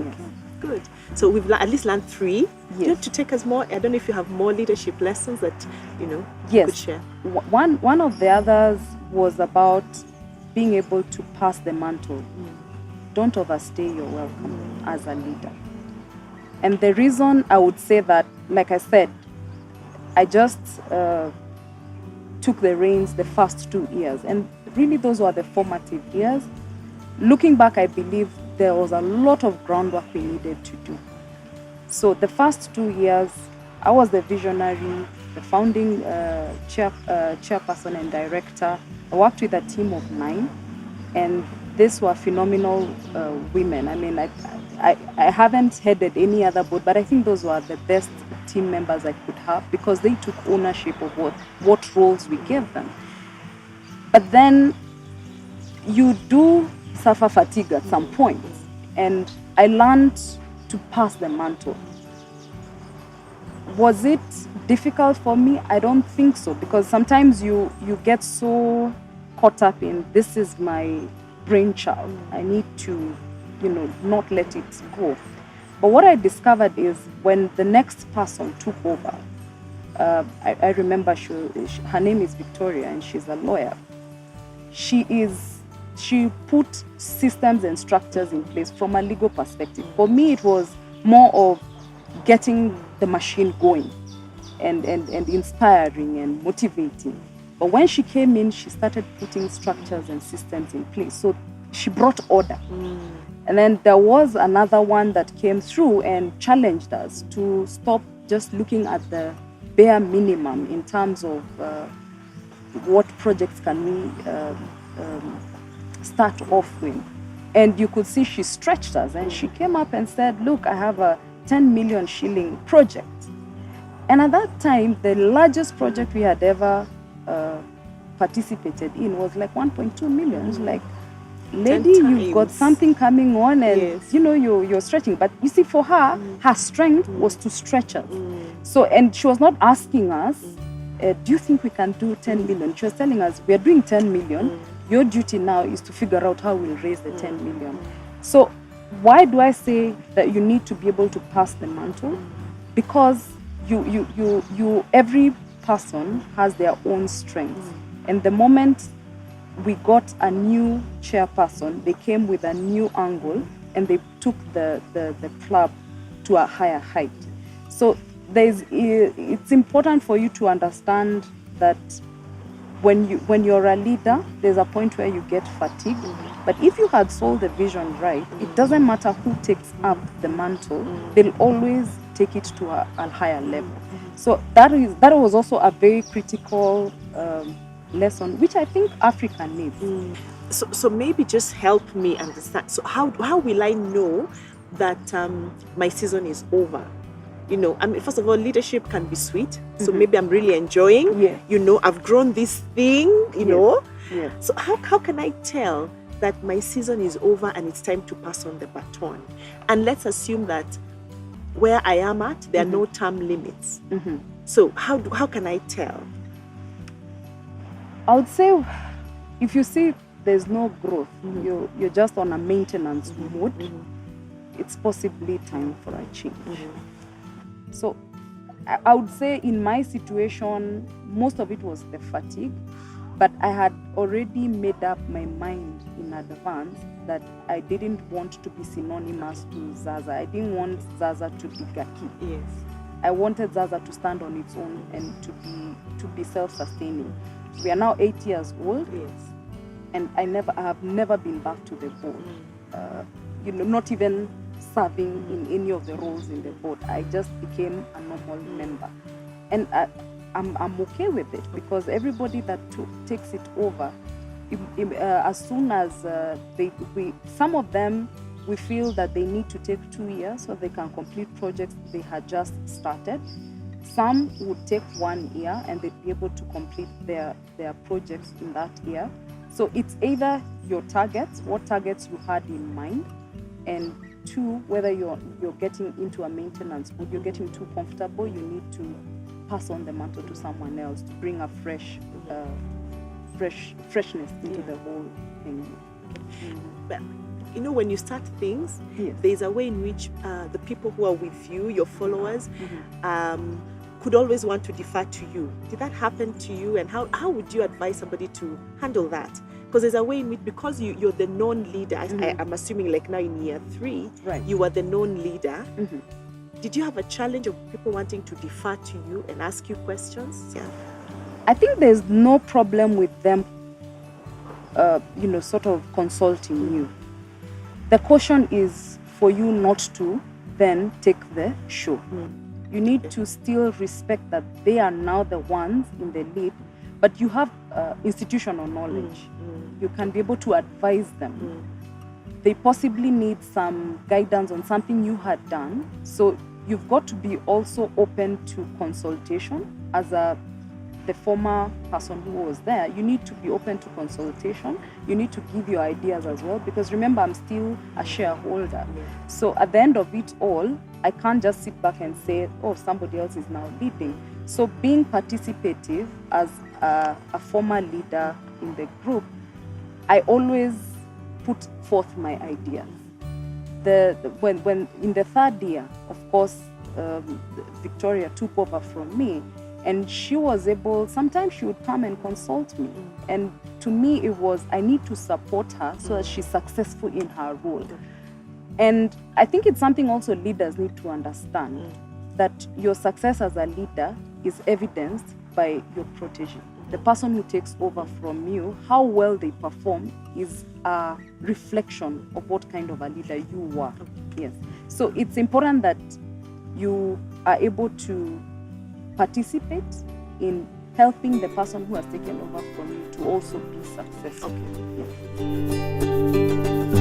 Yes. Good. So we've at least learned 3. Yes. Do you want to take us more? I don't know if you have more leadership lessons that, you Yes. could share. One of the others was about being able to pass the mantle. Don't overstay your welcome as a leader. And the reason I would say that, like I said, I just took the reins the first 2 years. And really those were the formative years. Looking back, I believe there was a lot of groundwork we needed to do. So the first 2 years, I was the visionary, the founding chairperson and director. I worked with a team of 9, and these were phenomenal women. I mean, I haven't headed any other board, but I think those were the best team members I could have because they took ownership of what roles we gave them. But then you do suffer fatigue at some point, and I learned to pass the mantle. Was it difficult for me? I don't think so, because sometimes you get so caught up in this is my brainchild. I need to, not let it go. But what I discovered is when the next person took over, I remember her name is Victoria, and she's a lawyer. She put systems and structures in place from a legal perspective. For me, it was more of getting the machine going and inspiring and motivating. But when she came in, she started putting structures and systems in place. So she brought order. And then there was another one that came through and challenged us to stop just looking at the bare minimum in terms of what projects can we start off with. And you could see she stretched us, and she came up and said, look, I have a 10 million shilling project. And at that time, the largest project we had ever participated in was like 1.2 million. It's like, lady, you've got something coming on, and yes. You're stretching. But you see, for her, her strength was to stretch us. So, and she was not asking us, do you think we can do 10 million? She was telling us, we are doing 10 million. Your duty now is to figure out how we'll raise the 10 million. So why do I say that you need to be able to pass the mantle? Because every person has their own strengths. And the moment we got a new chairperson, they came with a new angle, and they took the club to a higher height. So it's important for you to understand that when you're a leader, there's a point where you get fatigued. But if you had sold the vision right, it doesn't matter who takes up the mantle, they'll always take it to a higher level. So that was also a very critical lesson, which I think Africa needs. So maybe just help me understand. So how will I know that my season is over? I mean, first of all, leadership can be sweet. So maybe I'm really enjoying. Yeah. I've grown this thing. You Yeah. So how can I tell that my season is over and it's time to pass on the baton? And let's assume that where I am at, there are no term limits. So how can I tell? I would say, if you see there's no growth, you're just on a maintenance mode, it's possibly time for a change. So I would say in my situation, most of it was the fatigue, but I had already made up my mind in advance that I didn't want to be synonymous to Zaza. I didn't want Zaza to be Gaki. Yes. I wanted Zaza to stand on its own and to be self-sustaining. We are now 8 years old. Yes. And I have never been back to the board. Not even serving in any of the roles in the board. I just became a normal member. And I'm okay with it, because everybody that takes it over, as soon as some of them, we feel that they need to take 2 years so they can complete projects they had just started. Some would take 1 year and they'd be able to complete their projects in that year. So it's either your targets, what targets you had in mind, and 2, whether you're getting into a maintenance mode, you're getting too comfortable, you need to pass on the mantle to someone else to bring a freshness into the whole thing. But you know, when you start things, Yes. there's a way in which the people who are with you, your followers, could always want to defer to you. Did that happen to you? And how would you advise somebody to handle that? Because there's a way in which, because you're the known leader, I'm assuming like now in year 3, Right. you are the known leader. Did you have a challenge of people wanting to defer to you and ask you questions? Yeah. I think there's no problem with them, sort of consulting you. The caution is for you not to then take the show. You need to still respect that they are now the ones in the lead, but you have institutional knowledge. You can be able to advise them. They possibly need some guidance on something you had done. So you've got to be also open to consultation. As the former person who was there, you need to be open to consultation. You need to give your ideas as well, because remember, I'm still a shareholder. So at the end of it all, I can't just sit back and say, oh, somebody else is now leading. So being participative as a former leader in the group, I always put forth my ideas. When in the third year, of course, Victoria took over from me, and she was able, sometimes she would come and consult me. And to me, it was, I need to support her so that she's successful in her role. And I think it's something also leaders need to understand, that your success as a leader is evidenced by your protege. The person who takes over from you, how well they perform is a reflection of what kind of a leader you were. Yes. So it's important that you are able to participate in helping the person who has taken over from you to also be successful. Okay. Yes.